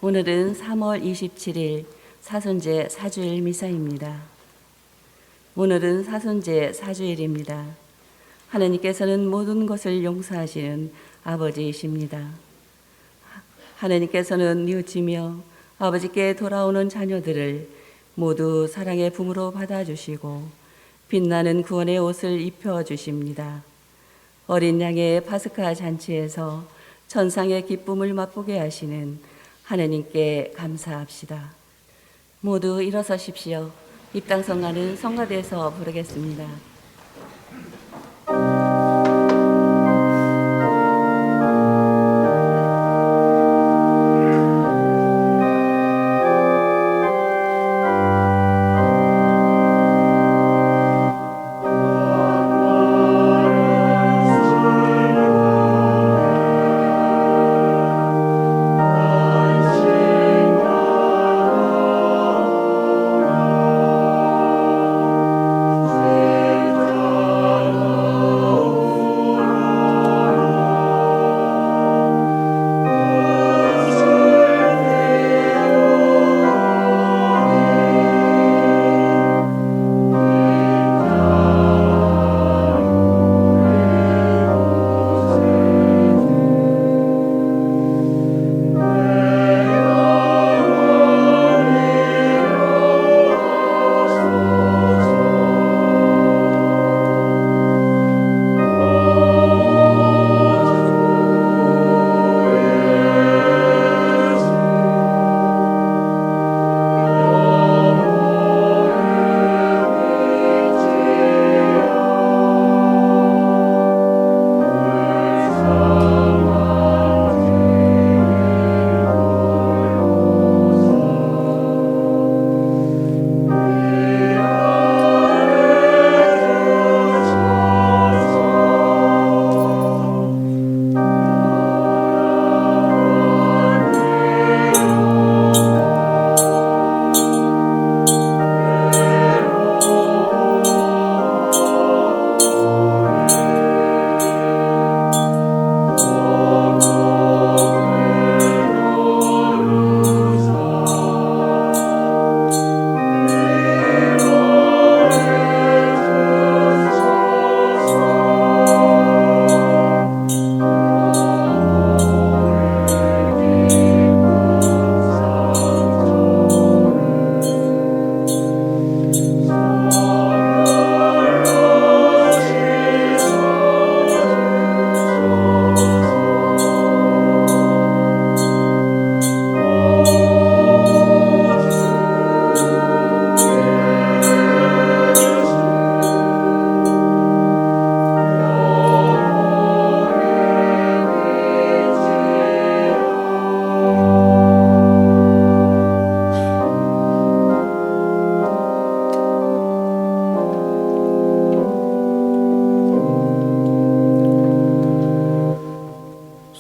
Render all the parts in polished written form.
오늘은 3월 27일 사순제 사주일 미사입니다. 오늘은 사순제 사주일입니다. 하나님께서는 모든 것을 용서하시는 아버지이십니다. 하나님께서는 뉘우치며 아버지께 돌아오는 자녀들을 모두 사랑의 품으로 받아주시고 빛나는 구원의 옷을 입혀주십니다. 어린 양의 파스카 잔치에서 천상의 기쁨을 맛보게 하시는 하나님께 감사합시다. 모두 일어서십시오. 입당성가는 성가대에서 부르겠습니다.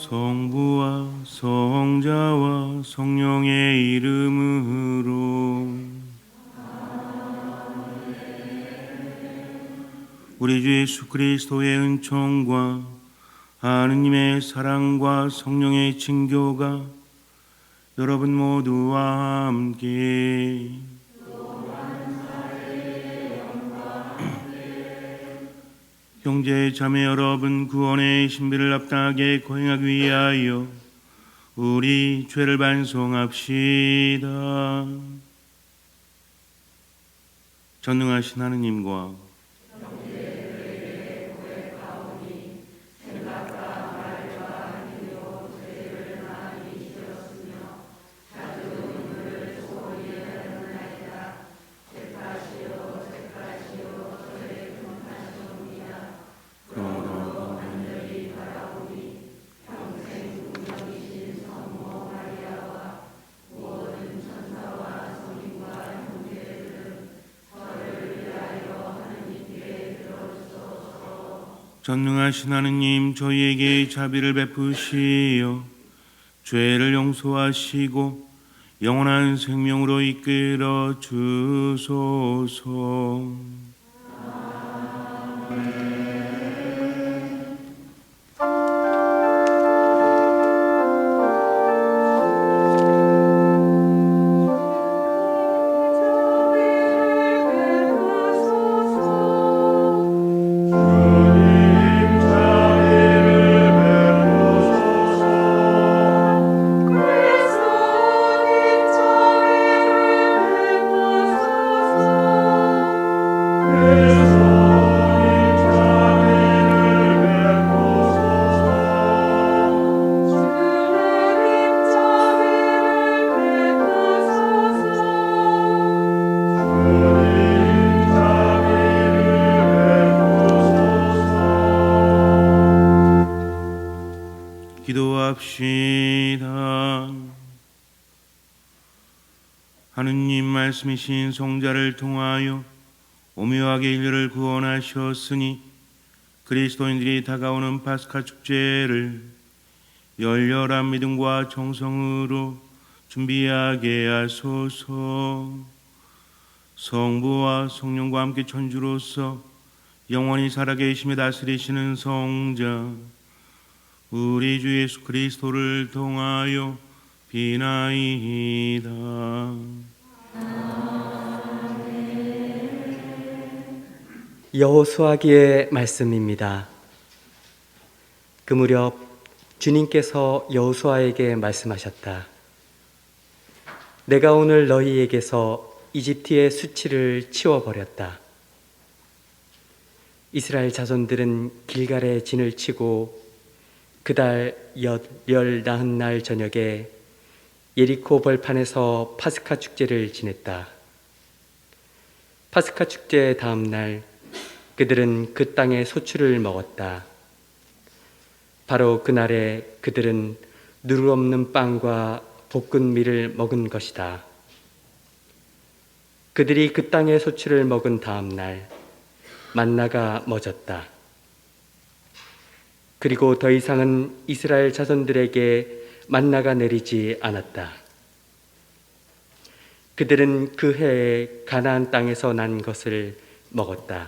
성부와 성자와 성령의 이름으로 우리 주 예수 그리스도의 은총과 하느님의 사랑과 성령의 징교가 여러분 모두와 함께 형제 자매 여러분, 구원의 신비를 합당하게 거행하기 위하여 우리 죄를 반성합시다. 전능하신 하느님과 전능하신 하느님, 저희에게 자비를 베푸시어 죄를 용서하시고 영원한 생명으로 이끌어 주소서. 하느님 말씀이신 성자를 통하여 오묘하게 인류를 구원하셨으니 그리스도인들이 다가오는 파스카 축제를 열렬한 믿음과 정성으로 준비하게 하소서. 성부와 성령과 함께 천주로서 영원히 살아계시며 다스리시는 성자 우리 주 예수 그리스도를 통하여 비나이다. 여호수아기의 말씀입니다. 그 무렵 주님께서 여호수아에게 말씀하셨다. 내가 오늘 너희에게서 이집트의 수치를 치워버렸다. 이스라엘 자손들은 길갈에 진을 치고 그달 열 나흔 날 저녁에 예리코 벌판에서 파스카 축제를 지냈다. 파스카 축제 다음 날 그들은 그 땅의 소출을 먹었다. 바로 그날에 그들은 누룩 없는 빵과 볶은 밀을 먹은 것이다. 그들이 그 땅의 소출을 먹은 다음 날 만나가 멎었다. 그리고 더 이상은 이스라엘 자손들에게 만나가 내리지 않았다. 그들은 그 해에 가나안 땅에서 난 것을 먹었다.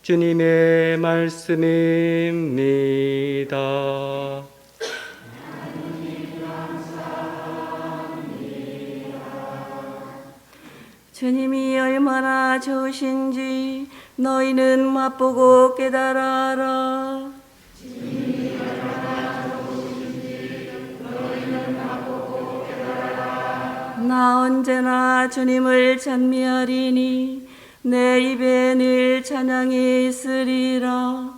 주님의 말씀입니다. 주님이 얼마나 좋으신지 너희는 맛보고 깨달아라. 나 언제나 주님을 찬미하리니 내 입에 늘 찬양이 있으리라.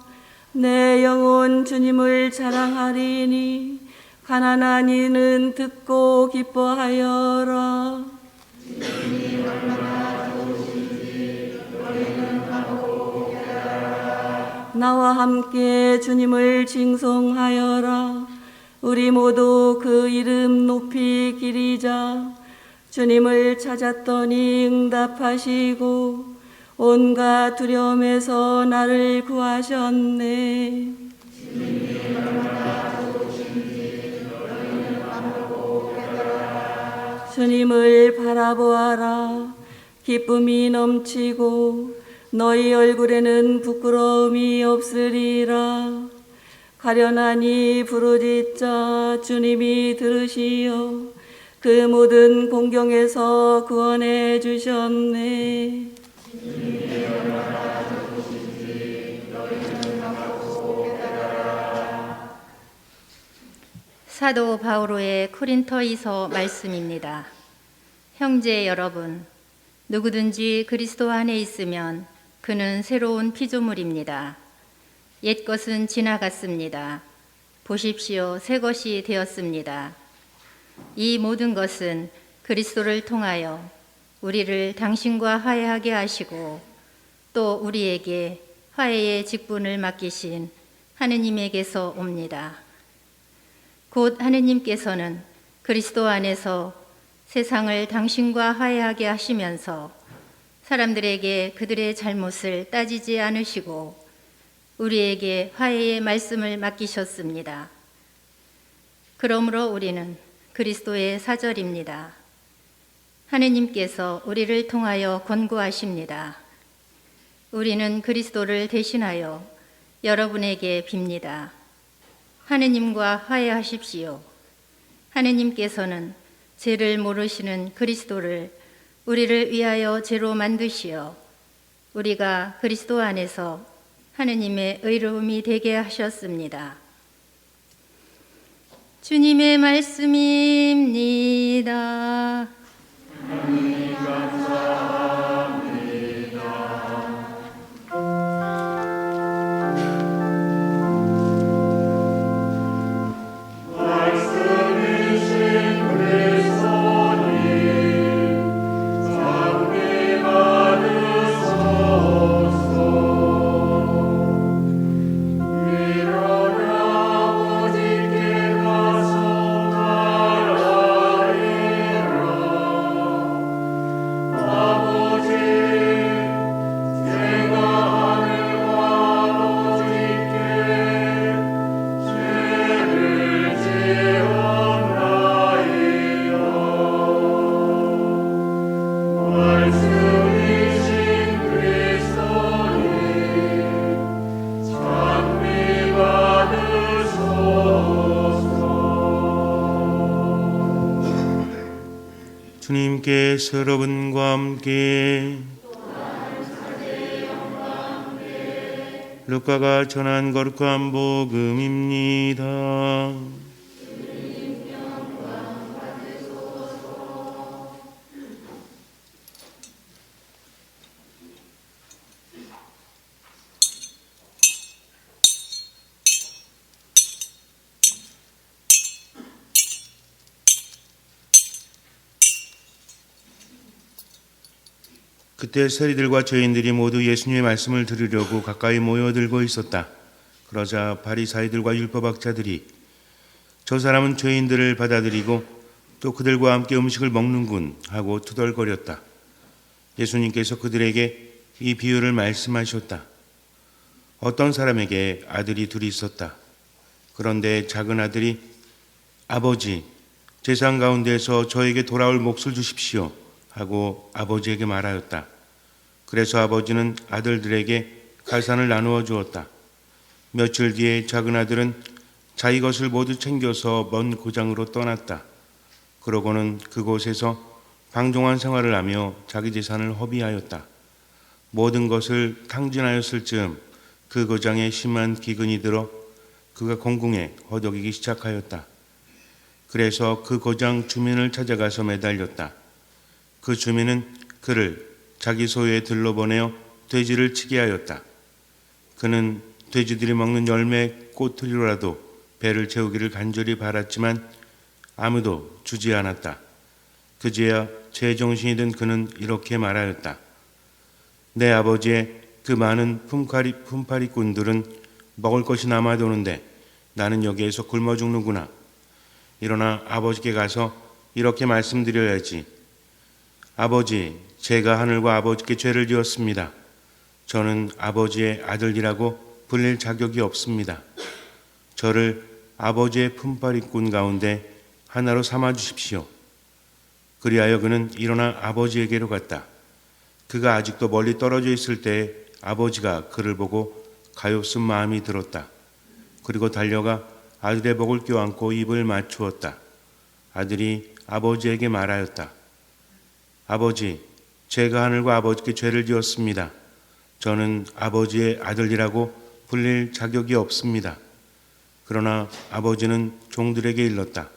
내 영혼 주님을 자랑하리니 가난한 이는 듣고 기뻐하여라. 나와 함께 주님을 징송하여라. 우리 모두 그 이름 높이 기리자. 주님을 찾았더니 응답하시고 온갖 두려움에서 나를 구하셨네. 주님을 바라보아라. 기쁨이 넘치고 너희 얼굴에는 부끄러움이 없으리라. 가련하니 부르짖자 주님이 들으시어 그 모든 공경에서 구원해 주셨네. 사도 바오로의 코린토이서 말씀입니다. 형제 여러분, 누구든지 그리스도 안에 있으면 그는 새로운 피조물입니다. 옛 것은 지나갔습니다. 보십시오, 새 것이 되었습니다. 이 모든 것은 그리스도를 통하여 우리를 당신과 화해하게 하시고 또 우리에게 화해의 직분을 맡기신 하느님에게서 옵니다. 곧 하느님께서는 그리스도 안에서 세상을 당신과 화해하게 하시면서 사람들에게 그들의 잘못을 따지지 않으시고 우리에게 화해의 말씀을 맡기셨습니다. 그러므로 우리는 그리스도의 사절입니다. 하느님께서 우리를 통하여 권고하십니다. 우리는 그리스도를 대신하여 여러분에게 빕니다. 하느님과 화해하십시오. 하느님께서는 죄를 모르시는 그리스도를 우리를 위하여 죄로 만드시어 우리가 그리스도 안에서 하느님의 의로움이 되게 하셨습니다. 주님의 말씀입니다. 하나님 감사합니다. 말씀이신 그리스도님 장기 받으소서. 일어나 오직게 가서 나라를 주님께서 여러분과 함께 루카가 전한 거룩한 복음입니다. 그때 세리들과 죄인들이 모두 예수님의 말씀을 들으려고 가까이 모여들고 있었다. 그러자 바리사이들과 율법학자들이 저 사람은 죄인들을 받아들이고 또 그들과 함께 음식을 먹는군 하고 투덜거렸다. 예수님께서 그들에게 이 비유를 말씀하셨다. 어떤 사람에게 아들이 둘이 있었다. 그런데 작은 아들이 아버지, 재산 가운데에서 저에게 돌아올 몫을 주십시오 하고 아버지에게 말하였다. 그래서 아버지는 아들들에게 갈산을 나누어 주었다. 며칠 뒤에 작은 아들은 자기 것을 모두 챙겨서 먼 고장으로 떠났다. 그러고는 그곳에서 방종한 생활을 하며 자기 재산을 허비하였다. 모든 것을 탕진하였을 즈음 그 고장에 심한 기근이 들어 그가 공궁에 허덕이기 시작하였다. 그래서 그 고장 주민을 찾아가서 매달렸다. 그 주민은 그를 자기 소유의 들로 보내어 돼지를 치게 하였다. 그는 돼지들이 먹는 열매 꼬투리로라도 배를 채우기를 간절히 바랐지만 아무도 주지 않았다. 그제야 제정신이 든 그는 이렇게 말하였다. 내 아버지의 그 많은 품파리꾼들은 먹을 것이 남아도는데 나는 여기에서 굶어 죽는구나. 일어나 아버지께 가서 이렇게 말씀드려야지. 아버지, 제가 하늘과 아버지께 죄를 지었습니다. 저는 아버지의 아들이라고 불릴 자격이 없습니다. 저를 아버지의 품바리꾼 가운데 하나로 삼아 주십시오. 그리하여 그는 일어나 아버지에게로 갔다. 그가 아직도 멀리 떨어져 있을 때 아버지가 그를 보고 가엾은 마음이 들었다. 그리고 달려가 아들의 목을 껴안고 입을 맞추었다. 아들이 아버지에게 말하였다. 아버지, 제가 하늘과 아버지께 죄를 지었습니다. 저는 아버지의 아들이라고 불릴 자격이 없습니다. 그러나 아버지는 종들에게 일렀다.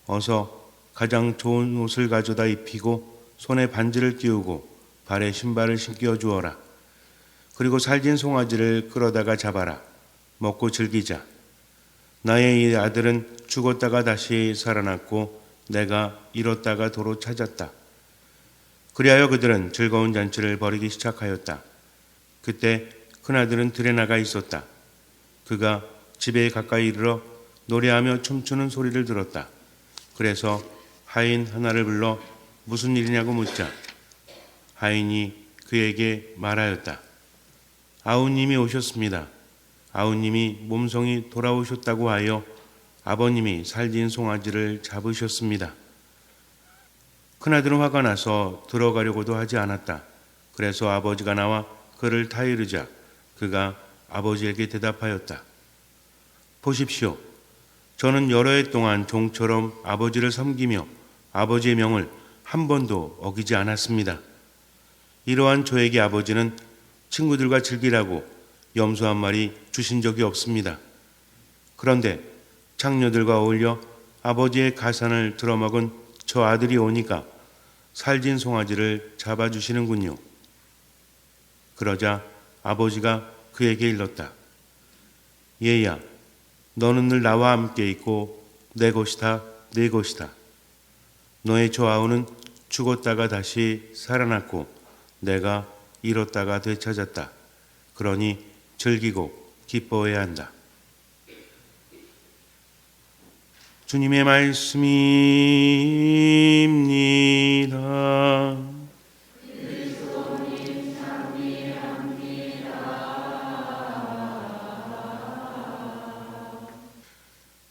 어서 가장 좋은 옷을 가져다 입히고 손에 반지를 띄우고 발에 신발을 신겨 주어라. 그리고 살진 송아지를 끌어다가 잡아라. 먹고 즐기자. 나의 이 아들은 죽었다가 다시 살아났고 내가 잃었다가 도로 찾았다. 그리하여 그들은 즐거운 잔치를 벌이기 시작하였다. 그때 큰아들은 들에 나가 있었다. 그가 집에 가까이 이르러 노래하며 춤추는 소리를 들었다. 그래서 하인 하나를 불러 무슨 일이냐고 묻자 하인이 그에게 말하였다. 아우님이 오셨습니다. 아우님이 몸성이 돌아오셨다고 하여 아버님이 살진 송아지를 잡으셨습니다. 큰아들은 화가 나서 들어가려고도 하지 않았다. 그래서 아버지가 나와 그를 타이르자 그가 아버지에게 대답하였다. 보십시오. 저는 여러 해 동안 종처럼 아버지를 섬기며 아버지의 명을 한 번도 어기지 않았습니다. 이러한 저에게 아버지는 친구들과 즐기라고 염소 한 마리 주신 적이 없습니다. 그런데 장녀들과 어울려 아버지의 가산을 들어먹은 저 아들이 오니까 살진 송아지를 잡아주시는군요. 그러자 아버지가 그에게 일렀다. 얘야, 너는 늘 나와 함께 있고 내 것이다, 내 것이다. 너의 저 아우는 죽었다가 다시 살아났고 내가 잃었다가 되찾았다. 그러니 즐기고 기뻐해야 한다. 주님의 말씀입니다.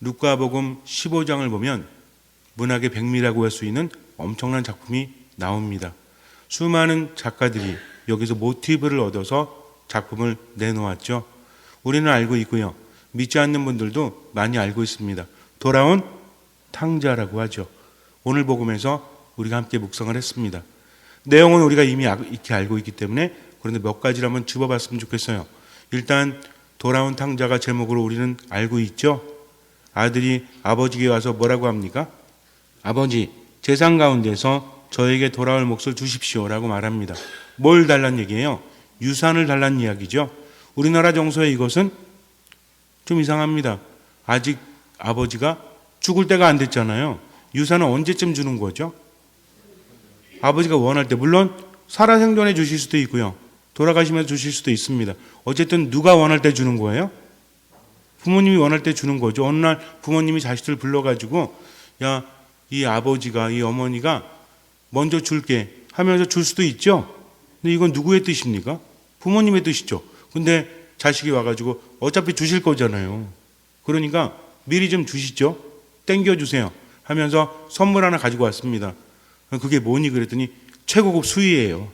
루카복음 15장을 보면 문학의 백미라고 할 수 있는 엄청난 작품이 나옵니다. 수많은 작가들이 여기서 모티브를 얻어서 작품을 내놓았죠. 우리는 알고 있고요. 믿지 않는 분들도 많이 알고 있습니다. 돌아온 탕자라고 하죠. 오늘 복음에서 우리가 함께 묵상을 했습니다. 내용은 우리가 이미 익히 알고 있기 때문에 그런데 몇 가지를 한번 짚어봤으면 좋겠어요. 일단 돌아온 탕자가 제목으로 우리는 알고 있죠. 아들이 아버지에게 와서 뭐라고 합니까? 아버지, 재산 가운데서 저에게 돌아올 몫을 주십시오라고 말합니다. 뭘 달란 얘기예요? 유산을 달란 이야기죠. 우리나라 정서에 이것은 좀 이상합니다. 아직 아버지가 죽을 때가 안 됐잖아요. 유산은 언제쯤 주는 거죠? 아버지가 원할 때, 물론 살아생전에 주실 수도 있고요. 돌아가시면서 주실 수도 있습니다. 어쨌든 누가 원할 때 주는 거예요? 부모님이 원할 때 주는 거죠. 어느 날 부모님이 자식들 불러가지고 야, 이 아버지가, 이 어머니가 먼저 줄게 하면서 줄 수도 있죠. 근데 이건 누구의 뜻입니까? 부모님의 뜻이죠. 근데 자식이 와가지고 어차피 주실 거잖아요. 그러니까 미리 좀 주시죠. 땡겨주세요 하면서 선물 하나 가지고 왔습니다. 그게 뭐니 그랬더니 최고급 수의예요.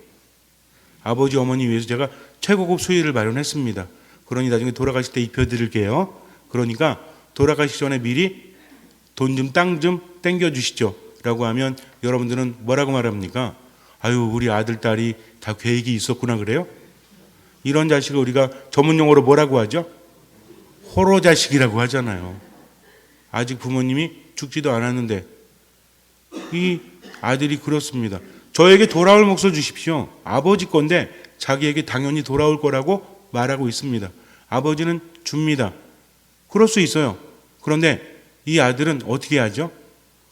아버지 어머니 위해서 제가 최고급 수의를 마련했습니다. 그러니 나중에 돌아가실 때 입혀드릴게요. 그러니까 돌아가시기 전에 미리 돈 좀 땅 좀 땡겨주시죠 라고 하면 여러분들은 뭐라고 말합니까? 아유, 우리 아들 딸이 다 계획이 있었구나 그래요? 이런 자식을 우리가 전문용어로 뭐라고 하죠? 호로 자식이라고 하잖아요. 아직 부모님이 죽지도 않았는데 이 아들이 그렇습니다. 저에게 돌아올 몫을 주십시오. 아버지 건데 자기에게 당연히 돌아올 거라고 말하고 있습니다. 아버지는 줍니다. 그럴 수 있어요. 그런데 이 아들은 어떻게 하죠?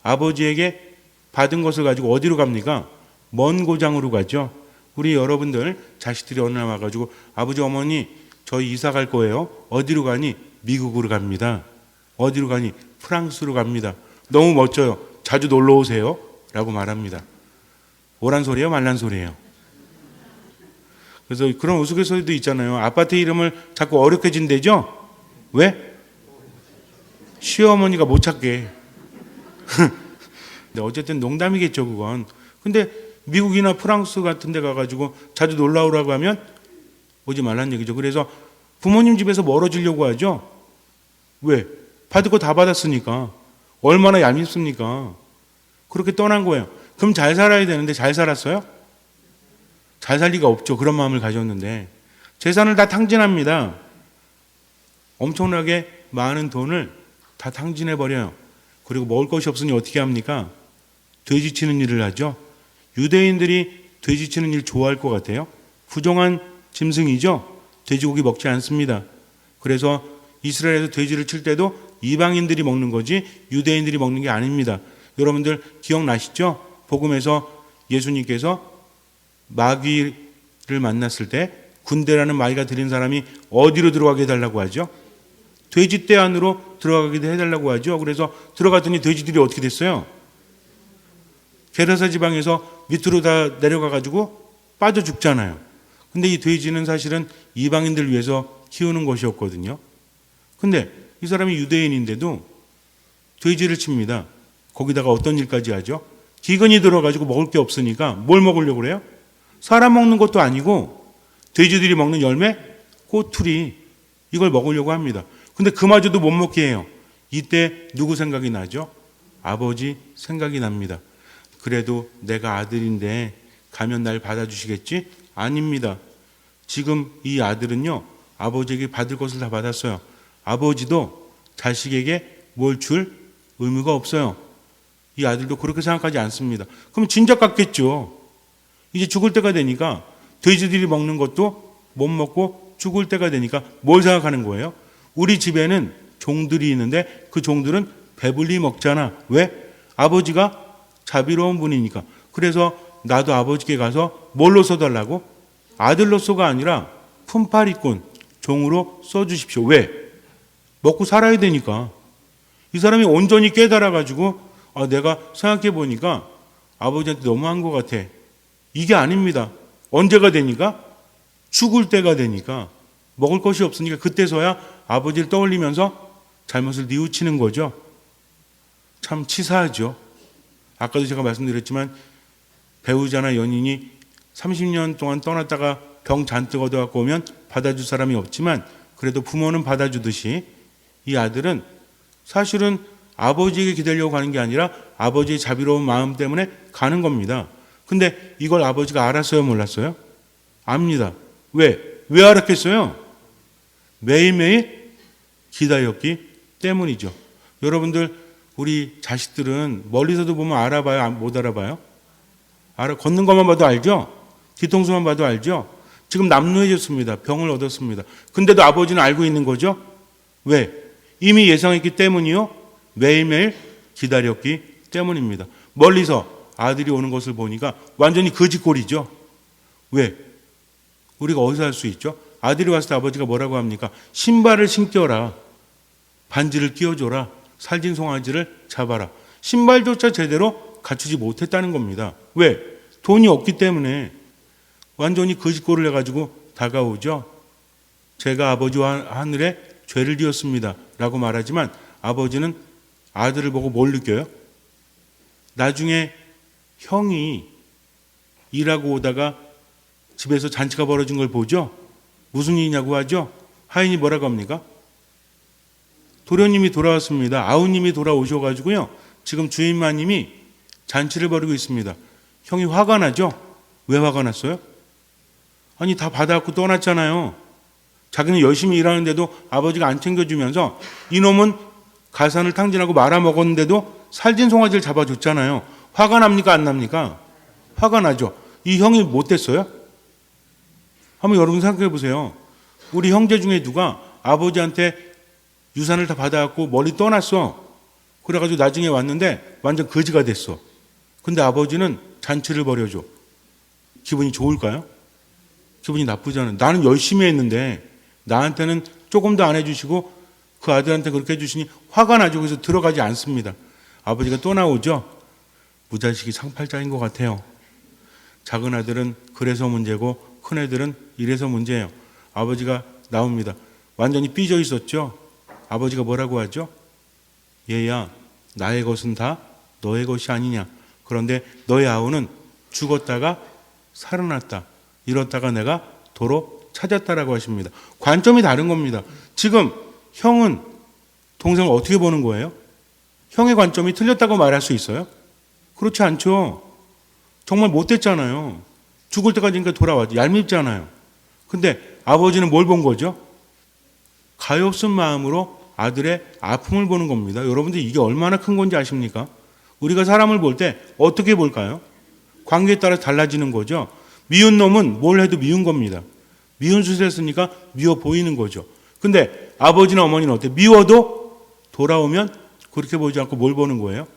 아버지에게 받은 것을 가지고 어디로 갑니까? 먼 고장으로 가죠. 우리 여러분들 자식들이 어느 날 와가지고 아버지 어머니 저희 이사 갈 거예요. 어디로 가니? 미국으로 갑니다. 어디로 가니? 프랑스로 갑니다. 너무 멋져요. 자주 놀러 오세요 라고 말합니다. 오란 소리예요? 말란 소리예요? 그래서 그런 우스갯소리도 있잖아요. 아파트 이름을 자꾸 어렵게 진대죠? 왜? 시어머니가 못 찾게. 근데 어쨌든 농담이겠죠 그건. 근데 미국이나 프랑스 같은 데 가가지고 자주 놀러 오라고 하면 오지 말란 얘기죠. 그래서 부모님 집에서 멀어지려고 하죠. 왜? 받을 거 다 받았으니까. 얼마나 얄밉습니까? 그렇게 떠난 거예요. 그럼 잘 살아야 되는데 잘 살았어요? 잘 살 리가 없죠. 그런 마음을 가졌는데. 재산을 다 탕진합니다. 엄청나게 많은 돈을 다 탕진해버려요. 그리고 먹을 것이 없으니 어떻게 합니까? 돼지치는 일을 하죠. 유대인들이 돼지치는 일 좋아할 것 같아요? 부정한 짐승이죠. 돼지고기 먹지 않습니다. 그래서 이스라엘에서 돼지를 칠 때도 이방인들이 먹는 거지 유대인들이 먹는 게 아닙니다. 여러분들 기억나시죠? 복음에서 예수님께서 마귀를 만났을 때 군대라는 마귀가 들인 사람이 어디로 들어가게 해달라고 하죠? 돼지떼 안으로 들어가게 해달라고 하죠. 그래서 들어갔더니 돼지들이 어떻게 됐어요? 게라사 지방에서 밑으로 다 내려가가지고 빠져 죽잖아요. 근데 이 돼지는 사실은 이방인들 위해서 키우는 것이었거든요. 근데 이 사람이 유대인인데도 돼지를 칩니다. 거기다가 어떤 일까지 하죠? 기근이 들어가지고 먹을 게 없으니까 뭘 먹으려고 그래요? 사람 먹는 것도 아니고 돼지들이 먹는 열매, 꼬투리 이걸 먹으려고 합니다. 근데 그마저도 못 먹게 해요. 이때 누구 생각이 나죠? 아버지 생각이 납니다. 그래도 내가 아들인데 가면 날 받아주시겠지? 아닙니다. 지금 이 아들은요, 아버지에게 받을 것을 다 받았어요. 아버지도 자식에게 뭘 줄 의무가 없어요. 이 아들도 그렇게 생각하지 않습니다. 그럼 진작 같겠죠. 이제 죽을 때가 되니까 돼지들이 먹는 것도 못 먹고 죽을 때가 되니까 뭘 생각하는 거예요? 우리 집에는 종들이 있는데 그 종들은 배불리 먹잖아. 왜? 아버지가 자비로운 분이니까. 그래서 나도 아버지께 가서 뭘로 써달라고? 아들로서가 아니라 품팔이꾼, 종으로 써주십시오. 왜? 먹고 살아야 되니까. 이 사람이 온전히 깨달아가지고 내가 생각해보니까 아버지한테 너무한 것 같아. 이게 아닙니다. 언제가 되니까? 죽을 때가 되니까. 먹을 것이 없으니까 그때서야 아버지를 떠올리면서 잘못을 뉘우치는 거죠. 참 치사하죠. 아까도 제가 말씀드렸지만 배우자나 연인이 30년 동안 떠났다가 병 잔뜩 얻어갖고 오면 받아줄 사람이 없지만 그래도 부모는 받아주듯이 이 아들은 사실은 아버지에게 기대려고 가는 게 아니라 아버지의 자비로운 마음 때문에 가는 겁니다. 근데 이걸 아버지가 알았어요, 몰랐어요? 압니다. 왜? 왜 알았겠어요? 매일매일 기다렸기 때문이죠. 여러분들, 우리 자식들은 멀리서도 보면 알아봐요? 못 알아봐요? 걷는 것만 봐도 알죠? 뒤통수만 봐도 알죠? 지금 남루해졌습니다. 병을 얻었습니다. 근데도 아버지는 알고 있는 거죠? 왜? 이미 예상했기 때문이요? 매일매일 기다렸기 때문입니다. 멀리서 아들이 오는 것을 보니까 완전히 거짓골이죠. 왜? 우리가 어디서 할 수 있죠? 아들이 왔을 때 아버지가 뭐라고 합니까? 신발을 신겨라. 반지를 끼워줘라. 살진 송아지를 잡아라. 신발조차 제대로 갖추지 못했다는 겁니다. 왜? 돈이 없기 때문에 완전히 거짓골을 해가지고 다가오죠. 제가 아버지와 하늘에 죄를 지었습니다 라고 말하지만 아버지는 아들을 보고 뭘 느껴요? 나중에 형이 일하고 오다가 집에서 잔치가 벌어진 걸 보죠. 무슨 일이냐고 하죠. 하인이 뭐라고 합니까? 도련님이 돌아왔습니다. 아우님이 돌아오셔가지고요, 지금 주인마님이 잔치를 벌이고 있습니다. 형이 화가 나죠? 왜 화가 났어요? 아니, 다 받아갖고 떠났잖아요. 자기는 열심히 일하는데도 아버지가 안 챙겨주면서 이놈은 가산을 탕진하고 말아먹었는데도 살진 송아지를 잡아줬잖아요. 화가 납니까, 안 납니까? 화가 나죠. 이 형이 못됐어요? 한번 여러분 생각해 보세요. 우리 형제 중에 누가 아버지한테 유산을 다 받아갖고 멀리 떠났어. 그래가지고 나중에 왔는데 완전 거지가 됐어. 근데 아버지는 잔치를 벌여줘. 기분이 좋을까요? 기분이 나쁘잖아요. 나는 열심히 했는데 나한테는 조금 더 안 해주시고 그 아들한테 그렇게 해주시니 화가 나죠. 그래서 들어가지 않습니다. 아버지가 또 나오죠. 무자식이 상팔자인 것 같아요. 작은 아들은 그래서 문제고 큰 애들은 이래서 문제예요. 아버지가 나옵니다. 완전히 삐져 있었죠. 아버지가 뭐라고 하죠? 얘야, 나의 것은 다 너의 것이 아니냐. 그런데 너의 아우는 죽었다가 살아났다. 이렇다가 내가 도로 찾았다라고 하십니다. 관점이 다른 겁니다. 지금 형은 동생을 어떻게 보는 거예요? 형의 관점이 틀렸다고 말할 수 있어요? 그렇지 않죠. 정말 못됐잖아요. 죽을 때까지니까 돌아와지. 얄밉잖아요. 근데 아버지는 뭘 본 거죠? 가엾은 마음으로 아들의 아픔을 보는 겁니다. 여러분들 이게 얼마나 큰 건지 아십니까? 우리가 사람을 볼 때 어떻게 볼까요? 관계에 따라 달라지는 거죠. 미운 놈은 뭘 해도 미운 겁니다. 미운 짓을 했으니까 미워 보이는 거죠. 근데 아버지나 어머니는 어때요? 미워도 돌아오면 그렇게 보지 않고 뭘 보는 거예요?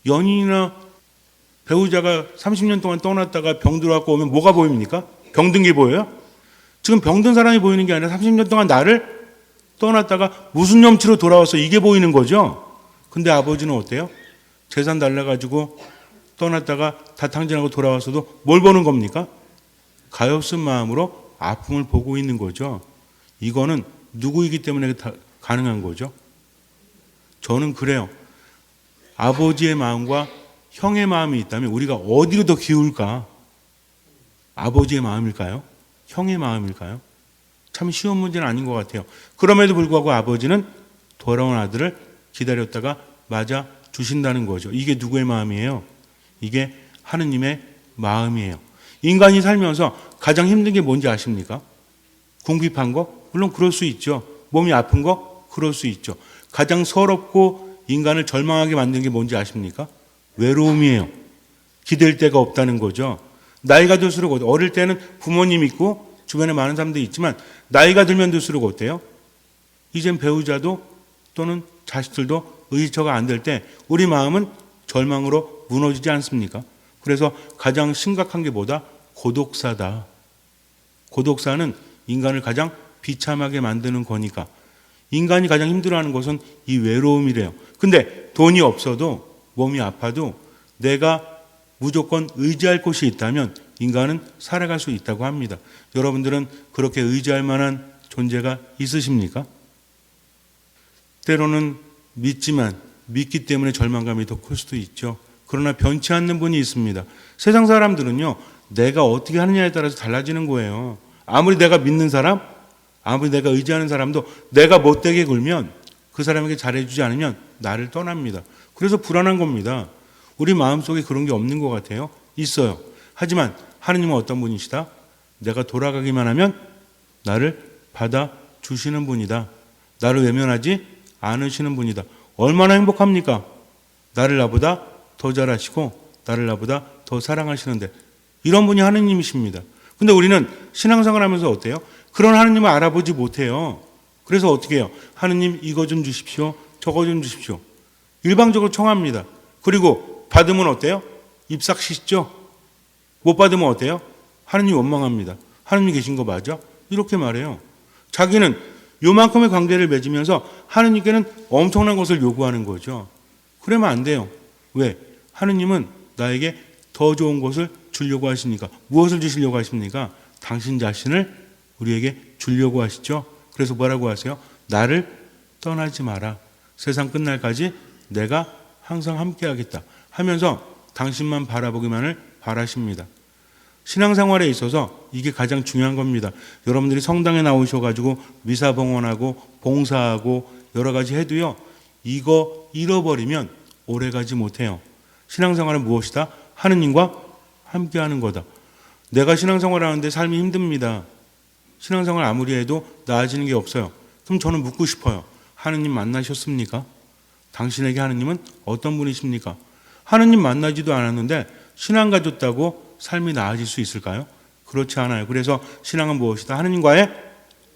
연인이나 배우자가 30년 동안 떠났다가 병 들어갖고 오면 뭐가 보입니까? 병든 게 보여요? 지금 병든 사람이 보이는 게 아니라 30년 동안 나를 떠났다가 무슨 염치로 돌아와서 이게 보이는 거죠. 근데 아버지는 어때요? 재산 달라가지고 떠났다가 다 탕진하고 돌아와서도 뭘 보는 겁니까? 가엾은 마음으로 아픔을 보고 있는 거죠. 이거는 누구이기 때문에 가능한 거죠? 저는 그래요. 아버지의 마음과 형의 마음이 있다면 우리가 어디로 더 기울까? 아버지의 마음일까요? 형의 마음일까요? 참 쉬운 문제는 아닌 것 같아요. 그럼에도 불구하고 아버지는 돌아온 아들을 기다렸다가 맞아 주신다는 거죠. 이게 누구의 마음이에요? 이게 하느님의 마음이에요. 인간이 살면서 가장 힘든 게 뭔지 아십니까? 궁핍한 거? 물론 그럴 수 있죠. 몸이 아픈 거? 그럴 수 있죠. 가장 서럽고 인간을 절망하게 만드는 게 뭔지 아십니까? 외로움이에요. 기댈 데가 없다는 거죠. 나이가 들수록 어릴 때는 부모님 있고 주변에 많은 사람들이 있지만 나이가 들면 들수록 어때요? 이젠 배우자도 또는 자식들도 의지처가 안 될 때 우리 마음은 절망으로 무너지지 않습니까? 그래서 가장 심각한 게 뭐다? 고독사다. 고독사는 인간을 가장 비참하게 만드는 거니까. 인간이 가장 힘들어하는 것은 이 외로움이래요. 근데 돈이 없어도 몸이 아파도 내가 무조건 의지할 곳이 있다면 인간은 살아갈 수 있다고 합니다. 여러분들은 그렇게 의지할 만한 존재가 있으십니까? 때로는 믿지만 믿기 때문에 절망감이 더 클 수도 있죠. 그러나 변치 않는 분이 있습니다. 세상 사람들은요, 내가 어떻게 하느냐에 따라서 달라지는 거예요. 아무리 내가 믿는 사람, 아무리 내가 의지하는 사람도 내가 못되게 굴면 그 사람에게 잘해주지 않으면 나를 떠납니다. 그래서 불안한 겁니다. 우리 마음속에 그런 게 없는 것 같아요. 있어요. 하지만 하느님은 어떤 분이시다? 내가 돌아가기만 하면 나를 받아주시는 분이다. 나를 외면하지 않으시는 분이다. 얼마나 행복합니까? 나를 나보다 더 잘하시고 나를 나보다 더 사랑하시는데, 이런 분이 하느님이십니다. 근데 우리는 신앙생활 하면서 어때요? 그런 하느님을 알아보지 못해요. 그래서 어떻게 해요? 하느님 이거 좀 주십시오. 저거 좀 주십시오. 일방적으로 청합니다. 그리고 받으면 어때요? 잎싹 씻죠? 못 받으면 어때요? 하느님 원망합니다. 하느님 계신 거 맞아? 이렇게 말해요. 자기는 요만큼의 관계를 맺으면서 하느님께는 엄청난 것을 요구하는 거죠. 그러면 안 돼요. 왜? 하느님은 나에게 더 좋은 것을 주려고 하시니까. 무엇을 주시려고 하십니까? 당신 자신을 우리에게 주려고 하시죠. 그래서 뭐라고 하세요? 나를 떠나지 마라. 세상 끝날까지 내가 항상 함께하겠다 하면서 당신만 바라보기만을 바라십니다. 신앙생활에 있어서 이게 가장 중요한 겁니다. 여러분들이 성당에 나오셔가지고 미사 봉헌하고 봉사하고 여러 가지 해도요, 이거 잃어버리면 오래가지 못해요. 신앙생활은 무엇이다? 하느님과 함께하는 거다. 내가 신앙생활을 하는데 삶이 힘듭니다. 신앙생활 아무리 해도 나아지는 게 없어요. 그럼 저는 묻고 싶어요. 하느님 만나셨습니까? 당신에게 하느님은 어떤 분이십니까? 하느님 만나지도 않았는데 신앙 가졌다고 삶이 나아질 수 있을까요? 그렇지 않아요. 그래서 신앙은 무엇이다? 하느님과의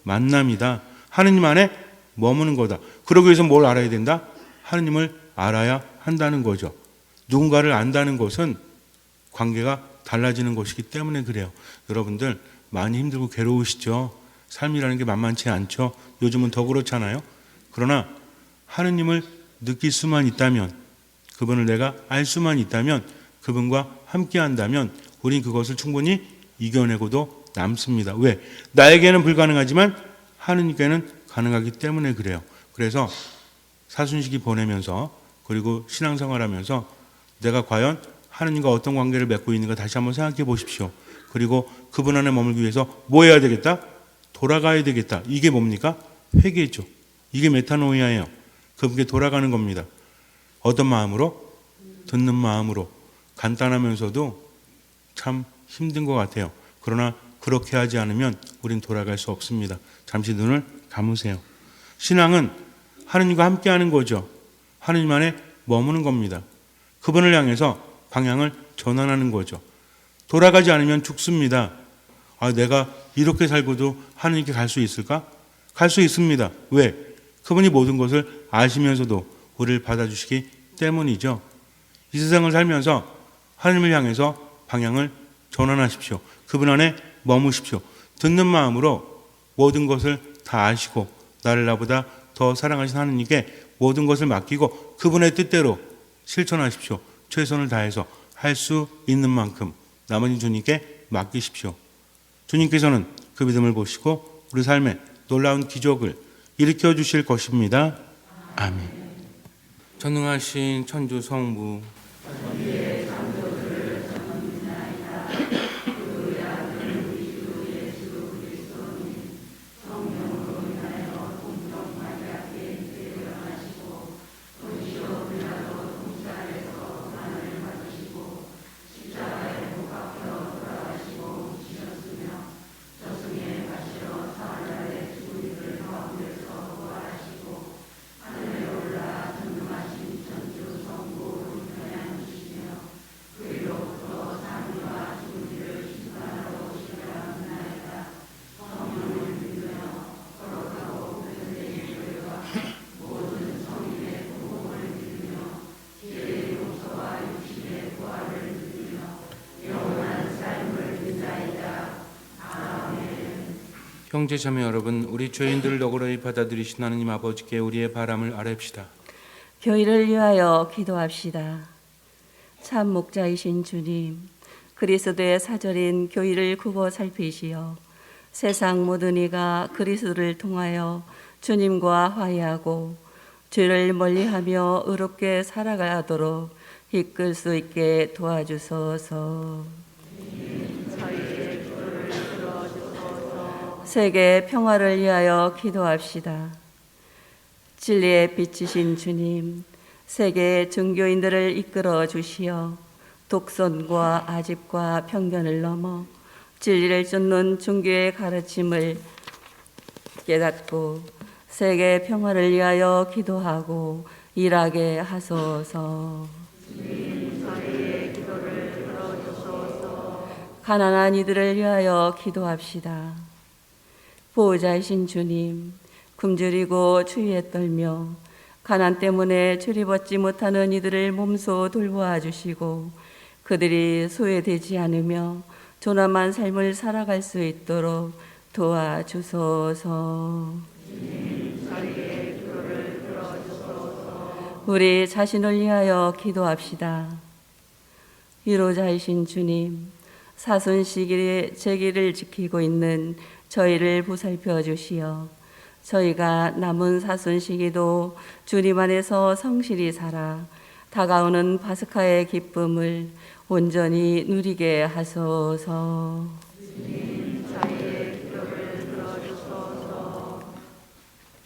만남이다. 하느님 안에 머무는 거다. 그러기 위해서 뭘 알아야 된다? 하느님을 알아야 한다는 거죠. 누군가를 안다는 것은 관계가 달라지는 것이기 때문에 그래요. 여러분들 많이 힘들고 괴로우시죠? 삶이라는 게 만만치 않죠? 요즘은 더 그렇잖아요? 그러나 하느님을 느낄 수만 있다면, 그분을 내가 알 수만 있다면, 그분과 함께 한다면 우린 그것을 충분히 이겨내고도 남습니다. 왜? 나에게는 불가능하지만 하느님께는 가능하기 때문에 그래요. 그래서 사순식이 보내면서 그리고 신앙생활하면서 내가 과연 하느님과 어떤 관계를 맺고 있는가 다시 한번 생각해 보십시오. 그리고 그분 안에 머물기 위해서 뭐 해야 되겠다? 돌아가야 되겠다. 이게 뭡니까? 회개죠. 이게 메타노이아예요. 그분께 돌아가는 겁니다. 어떤 마음으로? 듣는 마음으로. 간단하면서도 참 힘든 것 같아요. 그러나 그렇게 하지 않으면 우린 돌아갈 수 없습니다. 잠시 눈을 감으세요. 신앙은 하느님과 함께하는 거죠. 하느님 안에 머무는 겁니다. 그분을 향해서 방향을 전환하는 거죠. 돌아가지 않으면 죽습니다. 내가 이렇게 살고도 하느님께 갈 수 있을까? 갈 수 있습니다. 왜? 그분이 모든 것을 아시면서도 우리를 받아주시기 때문이죠. 이 세상을 살면서 하느님을 향해서 방향을 전환하십시오. 그분 안에 머무십시오. 듣는 마음으로 모든 것을 다 아시고 나를 나보다 더 사랑하신 하느님께 모든 것을 맡기고 그분의 뜻대로 실천하십시오. 최선을 다해서 할 수 있는 만큼 나머지 주님께 맡기십시오. 주님께서는 그 믿음을 보시고 우리 삶에 놀라운 기적을 일으켜 주실 것입니다. 아멘. 전능하신 천주 성부, 형제자매 여러분, 우리 죄인들을 너그러이 받아들이신 하느님 아버지께 우리의 바람을 아뢰읍시다. 교회를 위하여 기도합시다. 참 목자이신 주님, 그리스도의 사절인 교회를 굽어 살피시어 세상 모든 이가 그리스도를 통하여 주님과 화해하고 죄를 멀리하며 의롭게 살아가도록 이끌 수 있게 도와주소서. 세계 평화를 위하여 기도합시다. 진리의 빛이신 주님, 세계 증교인들을 이끌어 주시어 독선과 아집과 편견을 넘어 진리를 쫓는 종교의 가르침을 깨닫고 세계 평화를 위하여 기도하고 일하게 하소서. 가난한 이들을 위하여 기도합시다. 보호자이신 주님, 굶주리고 추위에 떨며 가난 때문에 줄입었지 못하는 이들을 몸소 돌보아 주시고 그들이 소외되지 않으며 조남한 삶을 살아갈 수 있도록 도와주소서. 우리 자신을 위하여 기도합시다. 위로자이신 주님, 사순 시기의 제기를 지키고 있는 저희를 보살펴 주시어 저희가 남은 사순 시기도 주님 안에서 성실히 살아 다가오는 파스카의 기쁨을 온전히 누리게 하소서.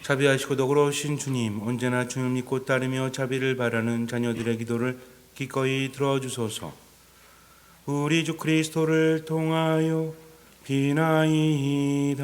자비하시고 너그러우신 주님, 언제나 주를 믿고 따르며 자비를 바라는 자녀들의 기도를 기꺼이 들어주소서. 우리 주 그리스도를 통하여 비나이다.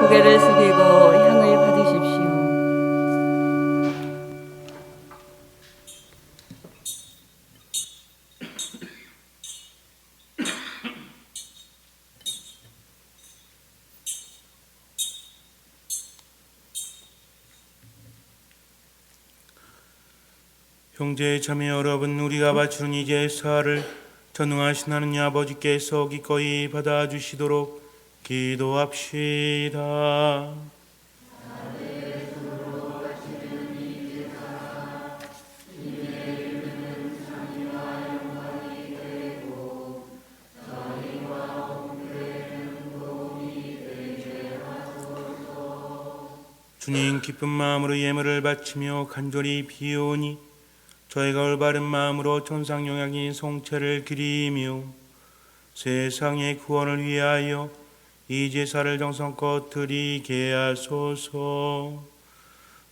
고개를 숙이고 향을 받으십시오. 형제 자매 여러분, 우리가 바치는 이 제사를 전능하신 하느님 아버지께서 기꺼이 받아주시도록 기도합시다. 주님 기쁜 마음으로 예물을 바치며 간절히 비오니 저희가 올바른 마음으로 천상용약인 송채를 드리며 세상의 구원을 위하여 이 제사를 정성껏 드리게 하소서.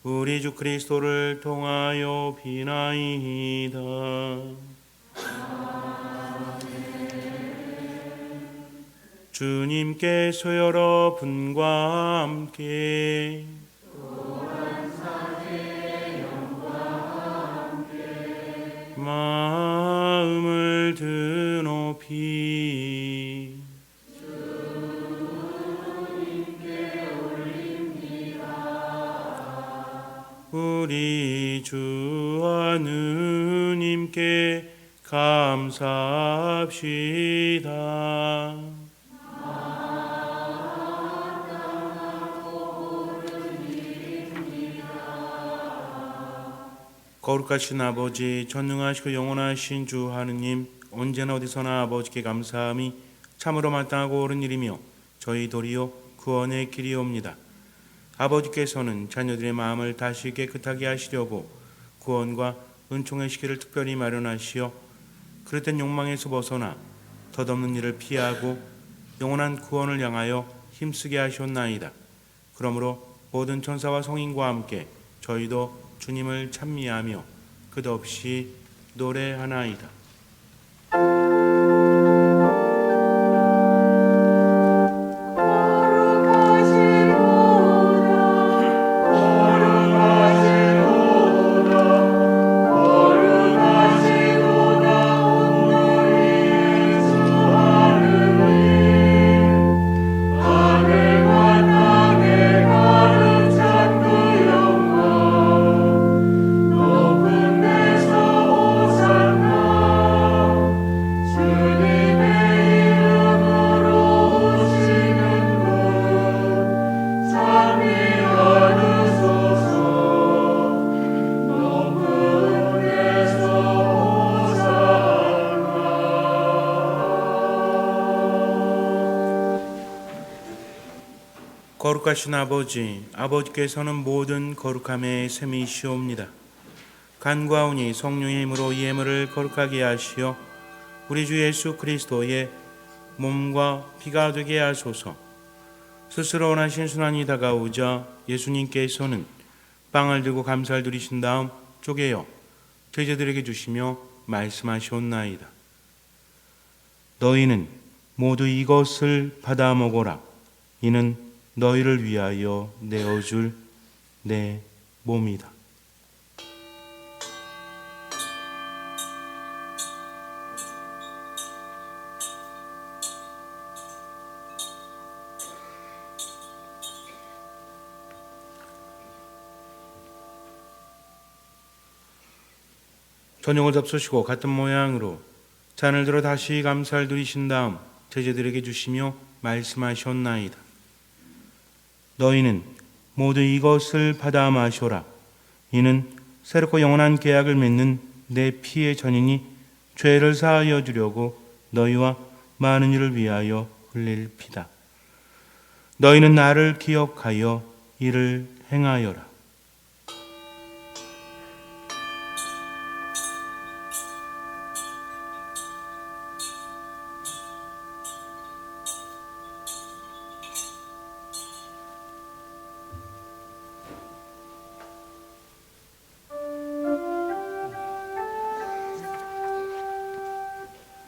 우리 주 그리스도를 통하여 비나이다. 주님께서 여러분과 함께 마음을 드높이 우리 주 하느님께 감사합시다. 거룩하신 아버지, 전능하시고 영원하신 주 하느님, 언제나 어디서나 아버지께 감사함이 참으로 마땅하고 옳은 일이며 저희 도리어 구원의 길이옵니다. 아버지께서는 자녀들의 마음을 다시 깨끗하게 하시려고 구원과 은총의 시기를 특별히 마련하시어 그릇된 욕망에서 벗어나 덧없는 일을 피하고 영원한 구원을 향하여 힘쓰게 하셨나이다. 그러므로 모든 천사와 성인과 함께 저희도 주님을 찬미하며 끝없이 노래하나이다. 거룩하신 아버지, 아버지께서는 모든 거룩함의 셈이시옵니다. 간과하오니 성령의 힘으로 이 예물을 거룩하게 하시어 우리 주 예수 그리스도의 몸과 피가 되게 하소서. 스스로 원하신 순환이 다가오자 예수님께서는 빵을 들고 감사를 드리신 다음 쪼개어 제자들에게 주시며 말씀하시옵나이다. 너희는 모두 이것을 받아 먹어라. 이는 너희를 위하여 내어줄 내 몸이다. 저녁을 잡수시고 같은 모양으로 잔을 들어 다시 감사를 드리신 다음 제자들에게 주시며 말씀하셨나이다. 너희는 모두 이것을 받아 마셔라. 이는 새롭고 영원한 계약을 맺는 내 피의 전이니 죄를 사하여 주려고 너희와 많은 이를 위하여 흘릴 피다. 너희는 나를 기억하여 이를 행하여라.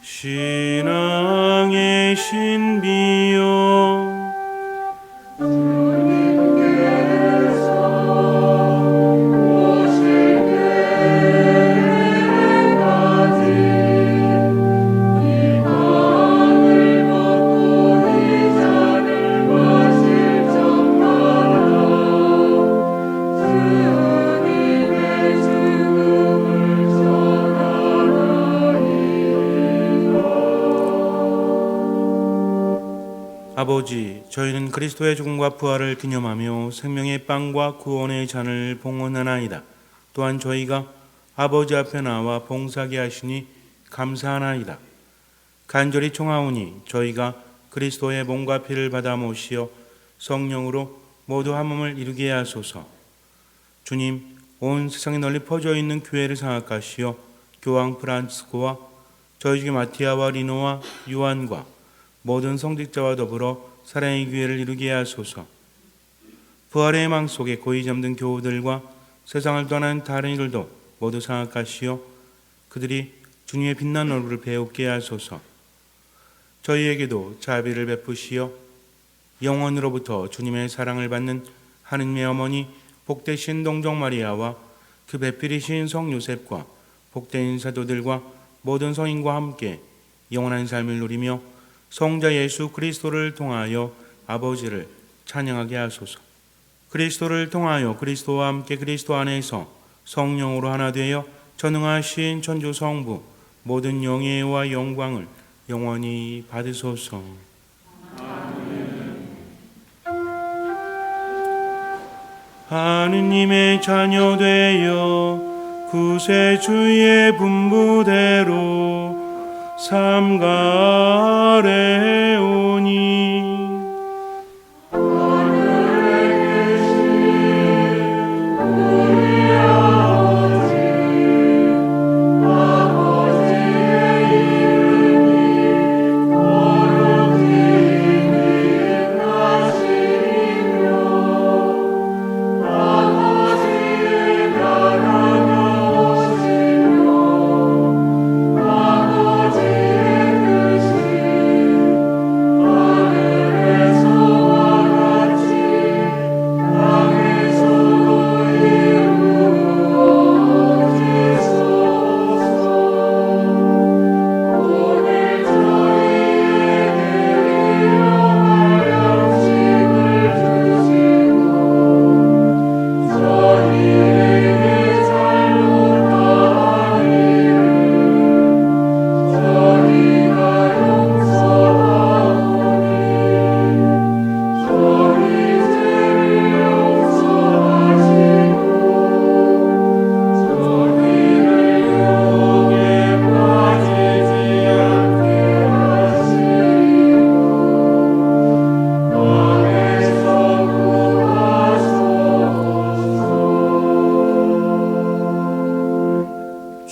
신앙의 신비요 아버지, 저희는 그리스도의 죽음과 부활을 기념하며 생명의 빵과 구원의 잔을 봉헌하나이다. 또한 저희가 아버지 앞에 나와 봉사하게 하시니 감사하나이다. 간절히 청하오니 저희가 그리스도의 몸과 피를 받아 모시어 성령으로 모두 한 몸을 이루게 하소서. 주님, 온 세상에 널리 퍼져 있는 교회를 생각하시어 교황 프란치스코와 저희 중에 마티아와 리노와 요한과 모든 성직자와 더불어 사랑의 교회를 이루게 하소서. 부활의 망 속에 고이 잠든 교우들과 세상을 떠난 다른 이들도 모두 생각하시어 그들이 주님의 빛난 얼굴을 배우게 하소서. 저희에게도 자비를 베푸시어 영원으로부터 주님의 사랑을 받는 하느님의 어머니 복되신 동정 마리아와 그 배필이신 성 요셉과 복된 사도들과 모든 성인과 함께 영원한 삶을 누리며 성자 예수 그리스도를 통하여 아버지를 찬양하게 하소서. 그리스도를 통하여 그리스도와 함께 그리스도 안에서 성령으로 하나 되어 전능하신 천주 성부 모든 영예와 영광을 영원히 받으소서. 하느님의 자녀 되어 구세주의 분부대로 삼가래오니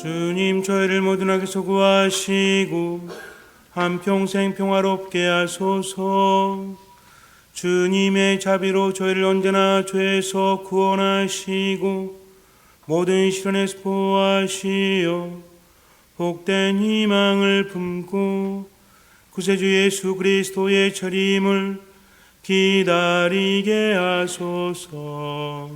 주님 저희를 모든 악에서 구하시고 한평생 평화롭게 하소서. 주님의 자비로 저희를 언제나 죄에서 구원하시고 모든 시련에서 보호하시어 복된 희망을 품고 구세주 예수 그리스도의 재림을 기다리게 하소서.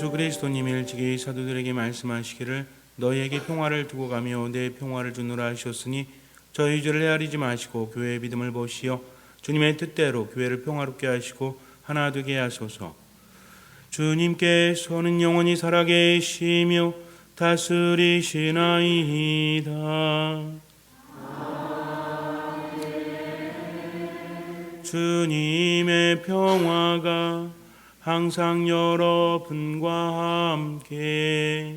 예수 그리스도님이 일찍이 사도들에게 말씀하시기를 너희에게 평화를 두고 가며 내 평화를 주노라 하셨으니 저희 죄를 헤아리지 마시고 교회의 믿음을 보시어 주님의 뜻대로 교회를 평화롭게 하시고 하나 되게 하소서. 주님께서는 영원히 살아계시며 다스리시나이다. 주님의 평화가 항상 여러분과 함께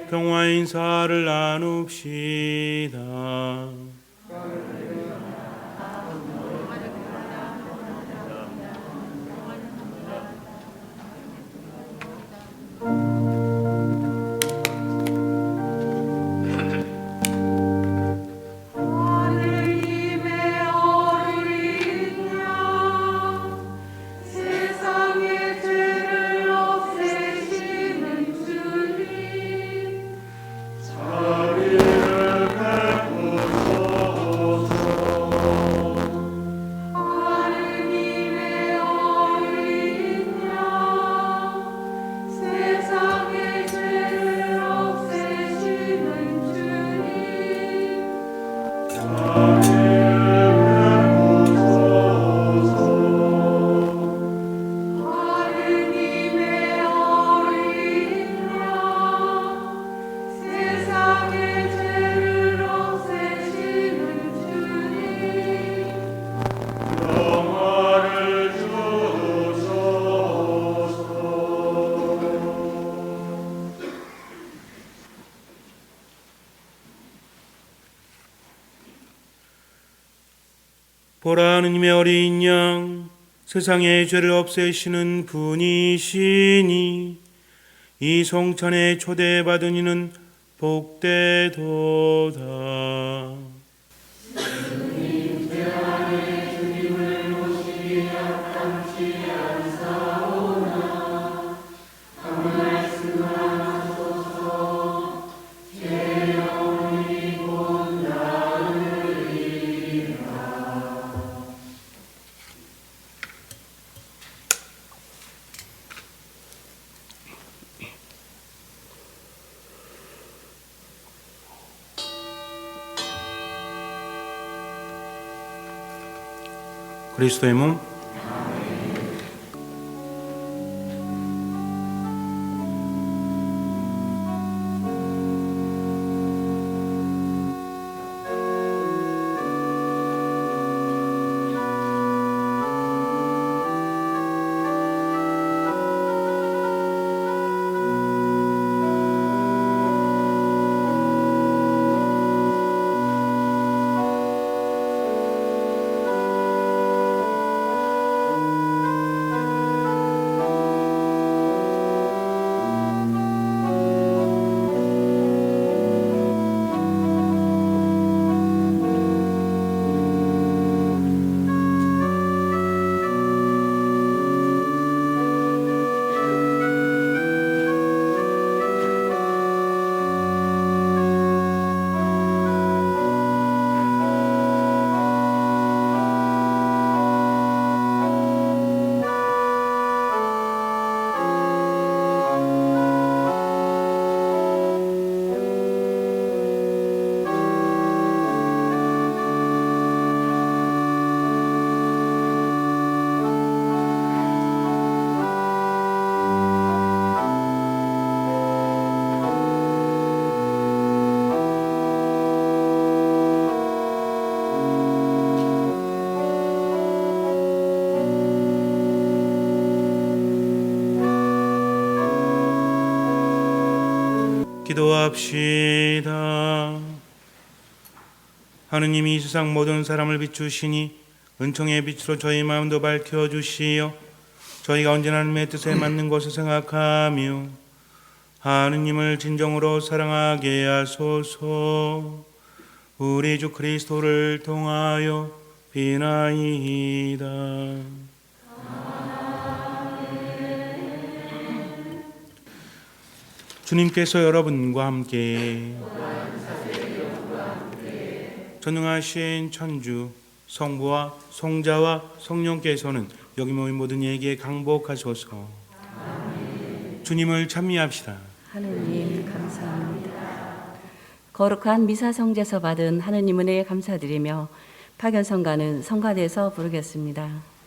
평화 인사를 나눕시다. 보라, 하느님의 어린 양, 세상의 죄를 없애시는 분이시니 이 성찬에 초대받은 이는 복되도다. 그리스도의 몸, 기도합시다. 하느님이 이 세상 모든 사람을 비추시니 은총의 빛으로 저희 마음도 밝혀주시어 저희가 언제나 하느님의 뜻에 맞는 것을 생각하며 하느님을 진정으로 사랑하게 하소서. 우리 주 그리스도를 통하여 비나이다. 주님께서 여러분과 함께 전능하신 천주 성부와 성자와 성령께서는 여기 모인 모든 이에게 강복하소서. 주님을 찬미합시다. 하느님 감사합니다. 거룩한 미사 성제서 받은 하느님 은혜에 감사드리며 파견 성가는 성가대에서 부르겠습니다.